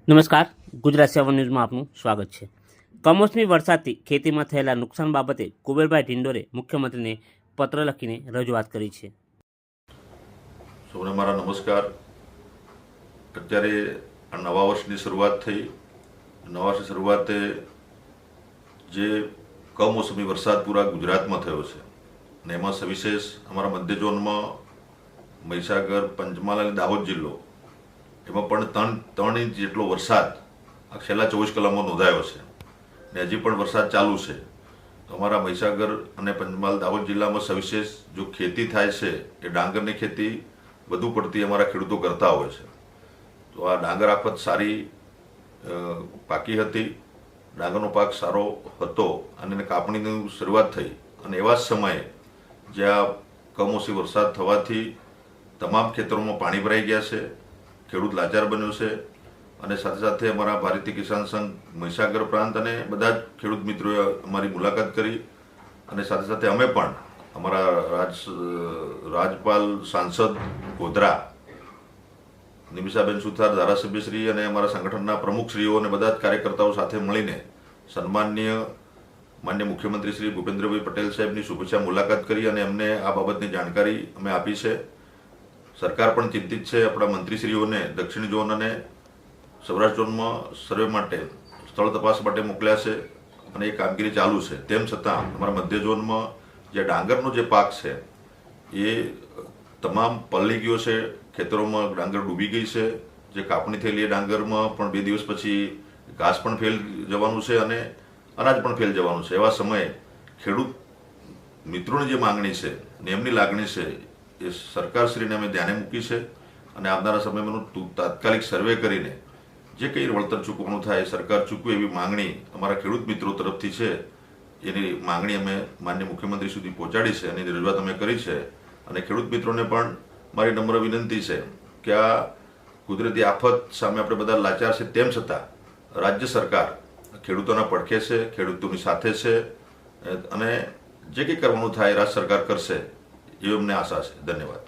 નમસ્કાર, ગુજરાત 7 ન્યૂઝમાં આપનું સ્વાગત છે। કમોસમી વરસાદથી ખેતીમાં થયેલા નુકસાન બાબતે કુબેરભાઈ ઢિંડોરે મુખ્યમંત્રીને પત્ર લખીને રજૂઆત કરી છે। સૌને મારા નમસ્કાર। અત્યારે આ નવા વર્ષની શરૂઆત થઈ। નવા વર્ષની શરૂઆતે જે કમોસમી વરસાદ પૂરા ગુજરાતમાં થયો છે અને એમાં સવિશેષ અમારા મધ્ય ઝોનમાં મહીસાગર, પંચમહાલ અને દાહોદ જિલ્લો એમાં પણ 3 ઇંચ જેટલો વરસાદ આ છેલ્લા 24 કલાકમાં નોંધાયો છે ને હજી પણ વરસાદ ચાલુ છે। તો અમારા મહીસાગર અને પંચમહાલ, દાહોદ જિલ્લામાં સવિશેષ જો ખેતી થાય છે એ ડાંગરની ખેતી વધુ પડતી અમારા ખેડૂતો કરતા હોય છે। તો આ ડાંગર આફત સારી પાકી હતી, ડાંગરનો પાક સારો હતો અને એને કાપણીની શરૂઆત થઈ અને એવા જ સમયે જ્યાં કમોસમી વરસાદ થવાથી તમામ ખેતરોમાં પાણી ભરાઈ ગયા છે, ખેડૂત લાચાર બન્યો છે અને સાથે સાથે અમારા ભારતીય કિસાન સંઘ મહીસાગર પ્રાંત અને બધા જ ખેડૂત મિત્રોએ અમારી મુલાકાત કરી અને સાથે સાથે અમે પણ અમારા રાજપાલ, સાંસદ ગોધરા, નિમિષાબેન સુથાર, ધારાસભ્યશ્રી અને અમારા સંગઠનના પ્રમુખશ્રીઓ અને બધા જ કાર્યકર્તાઓ સાથે મળીને માન્ય મુખ્યમંત્રી શ્રી ભૂપેન્દ્રભાઈ પટેલ સાહેબની શુભેચ્છા મુલાકાત કરી અને એમને આ બાબતની જાણકારી અમે આપી છે। સરકાર પણ ચિંતિત છે। આપણા મંત્રીશ્રીઓને દક્ષિણ ઝોન અને સૌરાષ્ટ્ર ઝોનમાં સર્વે માટે, સ્થળ તપાસ માટે મોકલ્યા છે અને એ કામગીરી ચાલુ છે। તેમ છતાં અમારા મધ્ય ઝોનમાં જે ડાંગરનો જે પાક છે એ તમામ પલળી ગયો છે, ખેતરોમાં ડાંગર ડૂબી ગઈ છે। જે કાપણી થયેલી એ ડાંગરમાં પણ 2 દિવસ પછી ઘાસ પણ ફેલ જવાનું છે અને અનાજ પણ ફેલ જવાનું છે। એવા સમયે ખેડૂત મિત્રોની જે માંગણી છે ને એમની લાગણી છે એ સરકારશ્રીને અમે ધ્યાને મૂકી છે અને આવનારા સમયમાં તાત્કાલિક સર્વે કરીને જે કંઈ વળતર ચૂકવવાનું થાય સરકાર ચૂકવે એવી માંગણી અમારા ખેડૂત મિત્રો તરફથી છે। એની માંગણી અમે માન્ય મુખ્યમંત્રી સુધી પહોંચાડી છે અને એની રજૂઆત અમે કરી છે અને ખેડૂત મિત્રોને પણ મારી નમ્ર વિનંતી છે કે આ કુદરતી આફત સામે આપણે બધા લાચાર છે, તેમ છતાં રાજ્ય સરકાર ખેડૂતોના પડખે છે, ખેડૂતોની સાથે છે અને જે કંઈ કરવાનું થાય રાજ્ય સરકાર કરશે એવી અમને આશા છે। ધન્યવાદ।